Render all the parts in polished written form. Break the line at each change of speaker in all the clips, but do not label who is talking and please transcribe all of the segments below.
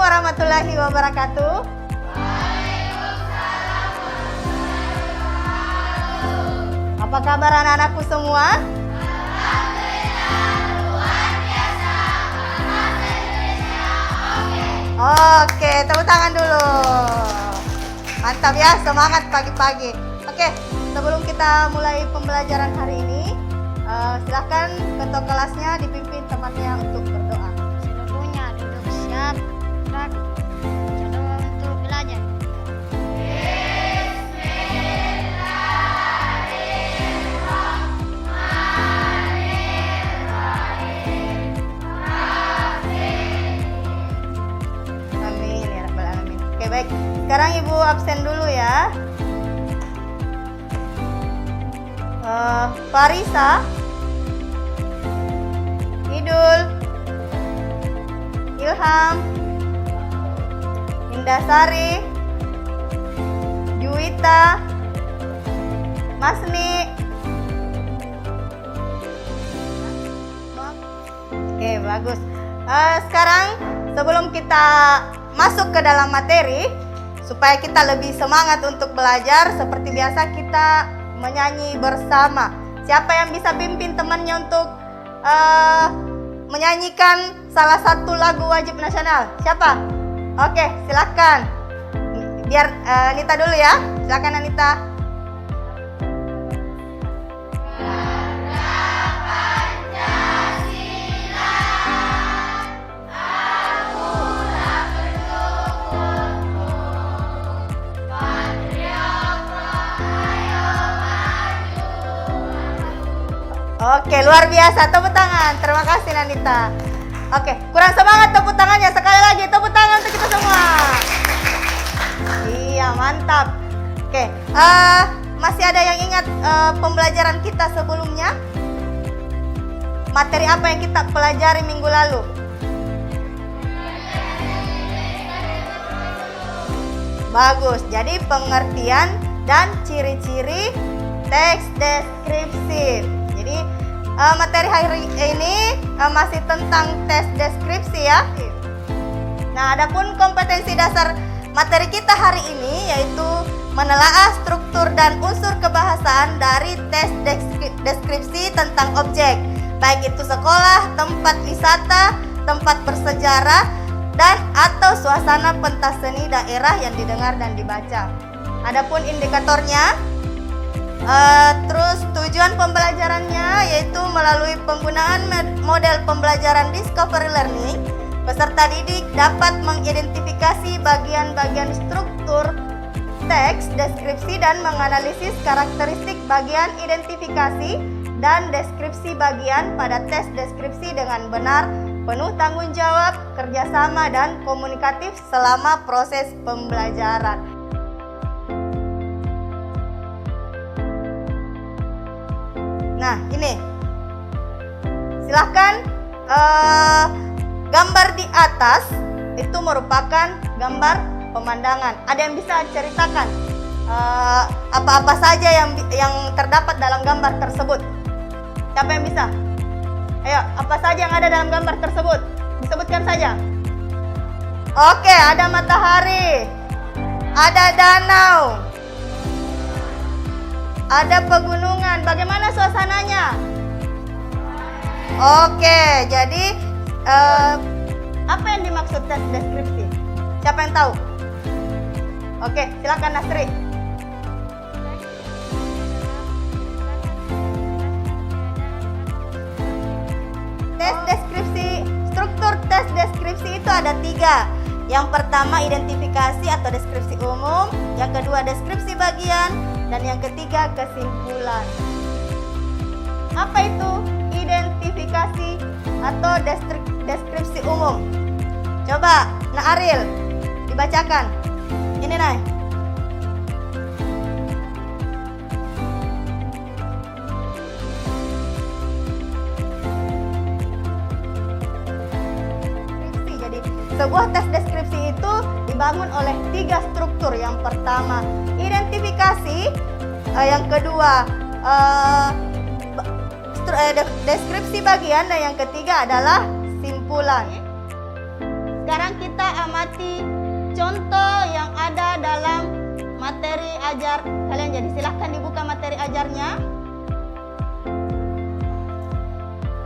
warahmatullahi wabarakatuh. Apa kabar anak-anakku semua? Oke, tepuk tangan dulu. Mantap ya, semangat pagi-pagi. Oke, sebelum kita mulai pembelajaran hari ini, silahkan ketua kelasnya dipimpin temannya untuk berdoa.
Seluruhnya duduk siap, gerak, berdoa untuk belajar.
Amin ya rabbal alamin. Oke baik, sekarang ibu absen dulu ya. Farisa, Idul, Ilham, Indasari, Juwita, Masni. Oke, bagus. Sekarang sebelum kita masuk ke dalam materi, supaya kita lebih semangat untuk belajar, seperti biasa kita menyanyi bersama. Siapa yang bisa pimpin temannya untuk menyanyikan salah satu lagu wajib nasional? Siapa? Oke, silakan. Biar Anita dulu ya. Silakan Anita. Oke, luar biasa. Tepuk tangan. Terima kasih Nanita. Oke, kurang semangat tepuk tangannya. Sekali lagi tepuk tangan untuk kita semua. Iya, mantap. Oke, masih ada yang ingat pembelajaran kita sebelumnya? Materi apa yang kita pelajari minggu lalu? Bagus. Jadi pengertian dan ciri-ciri teks deskripsi. Jadi materi hari ini masih tentang tes deskripsi ya. Nah, adapun kompetensi dasar materi kita hari ini yaitu menelaah struktur dan unsur kebahasaan dari tes deskripsi tentang objek, baik itu sekolah, tempat wisata, tempat bersejarah, dan atau suasana pentas seni daerah yang didengar dan dibaca. Adapun indikatornya, terus tujuan pembelajarannya yaitu melalui penggunaan model pembelajaran discovery learning, peserta didik dapat mengidentifikasi bagian-bagian struktur teks deskripsi dan menganalisis karakteristik bagian identifikasi dan deskripsi bagian pada tes deskripsi dengan benar, penuh tanggung jawab, kerjasama, dan komunikatif selama proses pembelajaran. Nah, ini silahkan gambar di atas itu merupakan gambar pemandangan. Ada yang bisa ceritakan apa-apa saja yang terdapat dalam gambar tersebut? Siapa yang bisa? Ayo, apa saja yang ada dalam gambar tersebut? Disebutkan saja. Oke, ada matahari, ada danau, ada pegunungan. Bagaimana suasananya? Oke, jadi apa yang dimaksud tes deskripsi? Siapa yang tahu? Oke, silakan Nasri. Tes deskripsi, struktur tes deskripsi itu ada 3. Yang pertama identifikasi atau deskripsi umum, yang kedua deskripsi bagian, dan yang ketiga kesimpulan. Apa itu identifikasi atau deskripsi umum? Coba, Nah Ariel, dibacakan. Ini Nay. Jadi sebuah tes deskripsi itu dibangun oleh 3 struktur. Yang pertama identifikasi, yang kedua deskripsi bagian, dan yang ketiga adalah simpulan. Sekarang kita amati contoh yang ada dalam materi ajar kalian. Jadi silahkan dibuka materi ajarnya.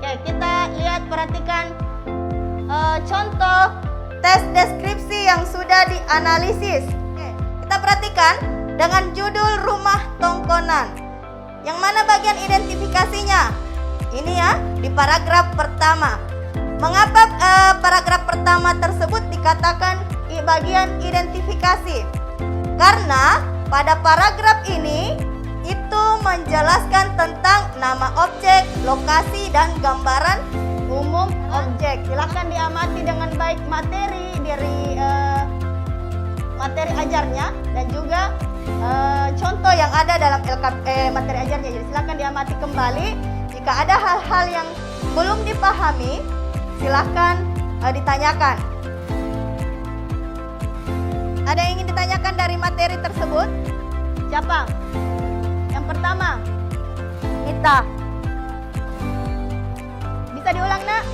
Oke, kita lihat, perhatikan contoh tes deskripsi yang sudah dianalisis. Oke, kita perhatikan dengan judul Rumah Tongkonan. Yang mana bagian identifikasinya? Ini ya, di paragraf pertama. Mengapa paragraf pertama tersebut dikatakan bagian identifikasi? Karena pada paragraf ini itu menjelaskan tentang nama objek, lokasi, dan gambaran umum objek. Silakan diamati dengan baik materi dari materi ajarnya dan juga contoh yang ada dalam materi ajarnya. Jadi silakan diamati kembali. Jika ada hal-hal yang belum dipahami, silakan ditanyakan. Ada yang ingin ditanyakan dari materi tersebut? Siapa? Yang pertama, Nita. Bisa diulang, Nak?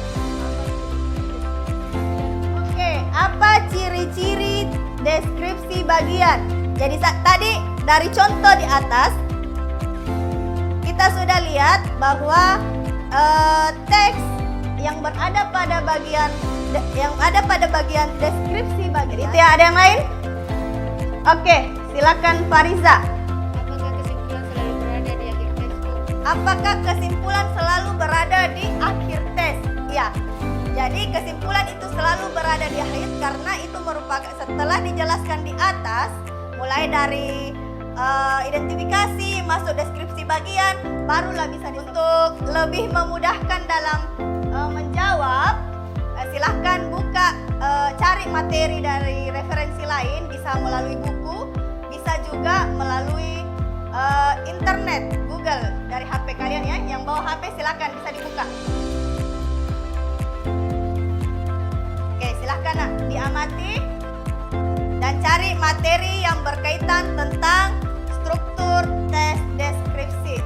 Oke, apa ciri-ciri deskripsi bagian? Jadi tadi dari contoh di atas kita sudah lihat bahwa teks yang berada pada bagian deskripsi bagian. Itu ya, ada yang lain? Oke, silakan Fariza. Apakah kesimpulan selalu berada di akhir tes? Ya. Jadi kesimpulan itu selalu berada di akhir karena itu merupakan setelah dijelaskan di atas, mulai dari identifikasi, masuk deskripsi bagian, barulah bisa untuk lebih memudahkan dalam menjawab. Silahkan buka, cari materi dari referensi lain, bisa melalui buku, bisa juga melalui internet, Google dari HP kalian ya. Yang bawa HP silahkan bisa dibuka. Oke, silahkan Nak, diamati dan cari materi yang berkaitan tentang struktur tes deskripsi.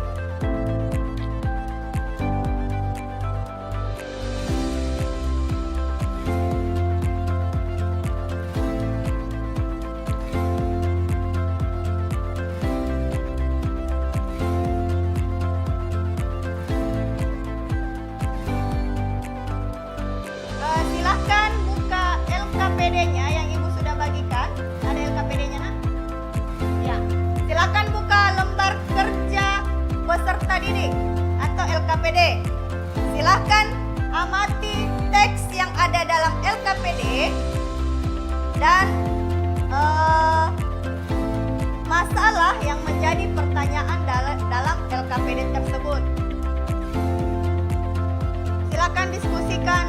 Silahkan buka LKPD-nya yang Ibu sudah bagikan. Ada LKPD-nya, Nak? Ya. Silahkan buka lembar kerja peserta didik atau LKPD. Silahkan amati teks yang ada dalam LKPD dan masalah yang menjadi pertanyaan dalam LKPD tersebut. Silakan diskusikan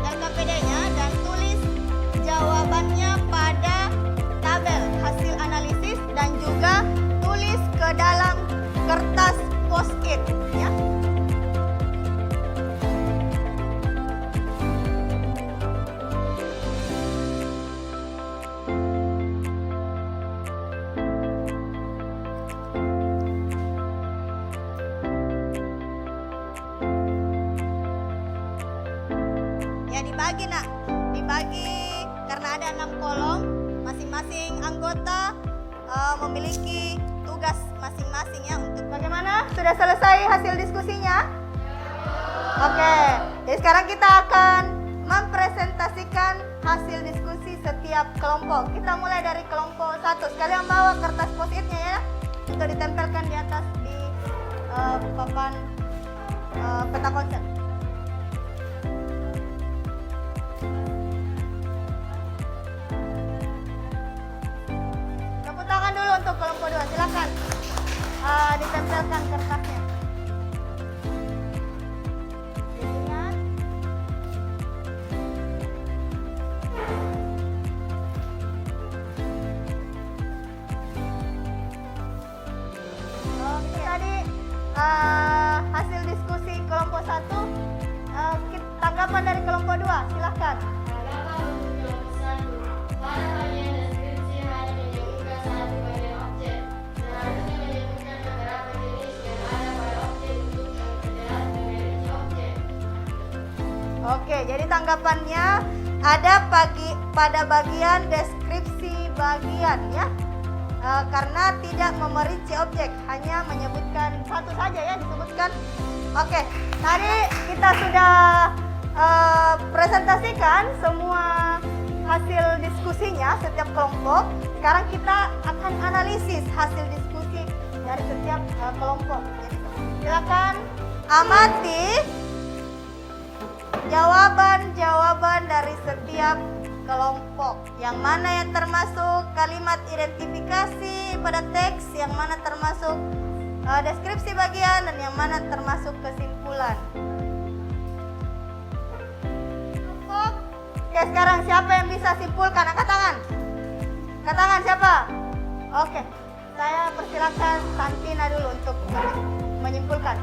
LKPD-nya dan tulis jawabannya pada tabel hasil analisis dan juga tulis ke dalam kertas post-it ya. Ya, dibagi Nak, dibagi karena ada 6 kolom, masing-masing anggota memiliki tugas masing-masing ya. Untuk bagaimana? Sudah selesai hasil diskusinya? Oke, jadi sekarang kita akan mempresentasikan hasil diskusi setiap kelompok. Kita mulai dari kelompok 1. Sekalian bawa kertas post-it-nya ya, untuk ditempelkan di atas di papan peta konsep. Tepuk tangan dulu untuk kelompok 2. Silakan ditempelkan kertasnya. Ingat. Oke, tadi hasil diskusi kelompok 1. Tanggapan dari kelompok 2, silakan. tanggapannya ada pada bagian deskripsi bagian ya. Karena tidak memerinci objek, hanya menyebutkan satu saja ya disebutkan. Oke, tadi kita sudah presentasikan semua hasil diskusinya setiap kelompok. Sekarang kita akan analisis hasil diskusi dari setiap kelompok. Jadi, silakan amati jawaban-jawaban dari setiap kelompok. Yang mana yang termasuk kalimat identifikasi pada teks, yang mana termasuk deskripsi bagian, dan yang mana termasuk kesimpulan. Oke, sekarang siapa yang bisa simpulkan? Angkat tangan. Angkat tangan siapa? Oke, saya persilakan Santina dulu untuk menyimpulkan.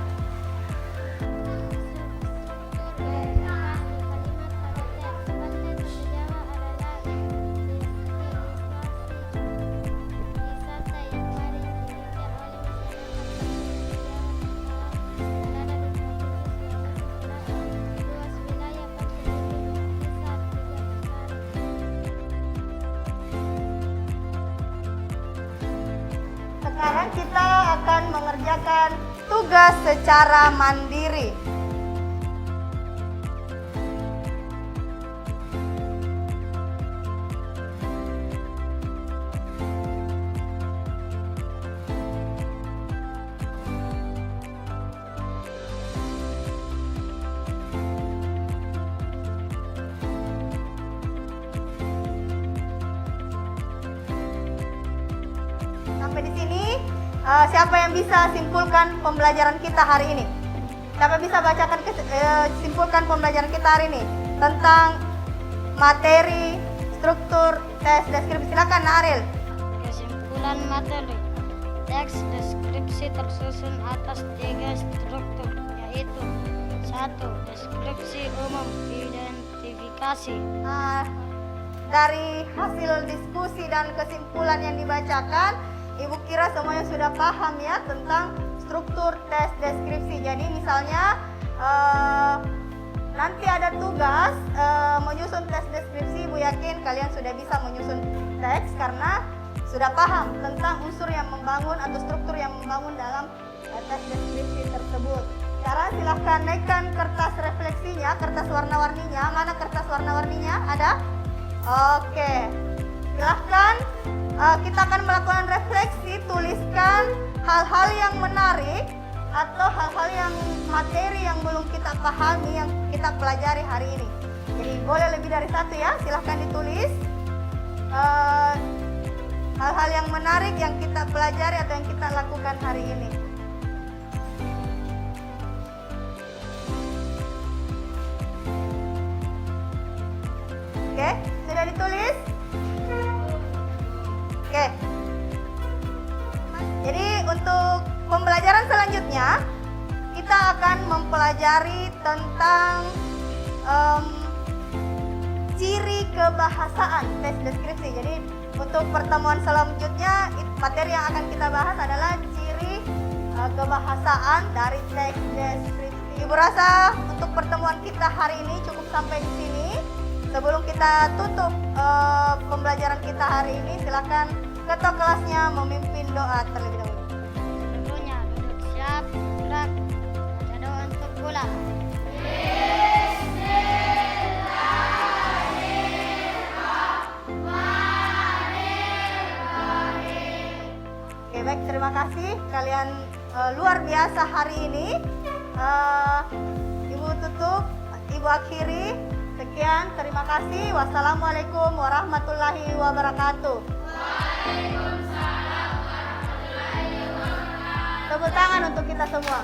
Sekarang kita akan mengerjakan tugas secara mandiri. Sampai di sini, siapa yang bisa simpulkan pembelajaran kita hari ini? Siapa bisa bacakan simpulkan pembelajaran kita hari ini tentang materi, struktur, tes, deskripsi? Silakan, Aril.
Kesimpulan materi. Teks deskripsi tersusun atas 3 struktur, yaitu 1. Deskripsi umum, identifikasi. Dari hasil diskusi dan kesimpulan yang dibacakan, Ibu kira semuanya sudah paham ya tentang struktur tes deskripsi. Jadi misalnya nanti ada tugas menyusun tes deskripsi. Ibu yakin kalian sudah bisa menyusun teks karena sudah paham tentang unsur yang membangun atau struktur yang membangun dalam tes deskripsi tersebut. Sekarang silahkan naikkan kertas refleksinya, kertas warna-warninya. Mana kertas warna-warninya? Ada? Oke, silahkan. Kita akan melakukan refleksi, tuliskan hal-hal yang menarik atau hal-hal yang materi yang belum kita pahami, yang kita pelajari hari ini. Jadi boleh lebih dari satu ya, silahkan ditulis hal-hal yang menarik yang kita pelajari atau yang kita lakukan hari ini. Oke, sudah ditulis? Oke. Jadi untuk pembelajaran selanjutnya kita akan mempelajari tentang ciri kebahasaan tes deskripsi. Jadi untuk pertemuan selanjutnya materi yang akan kita bahas adalah ciri kebahasaan dari teks deskripsi. Ibu rasa untuk pertemuan kita hari ini cukup sampai di sini. Sebelum kita tutup pembelajaran kita hari ini, silakan ketua kelasnya memimpin doa terlebih dahulu. Seluruhnya duduk siap, gerak, baca doa untuk pulang. Oke, baik, terima kasih kalian luar biasa hari ini. Ibu tutup, Ibu akhiri. Sekian, terima kasih. Wassalamualaikum warahmatullahi wabarakatuh. Waalaikumsalam warahmatullahi wabarakatuh. Tepuk tangan untuk kita semua.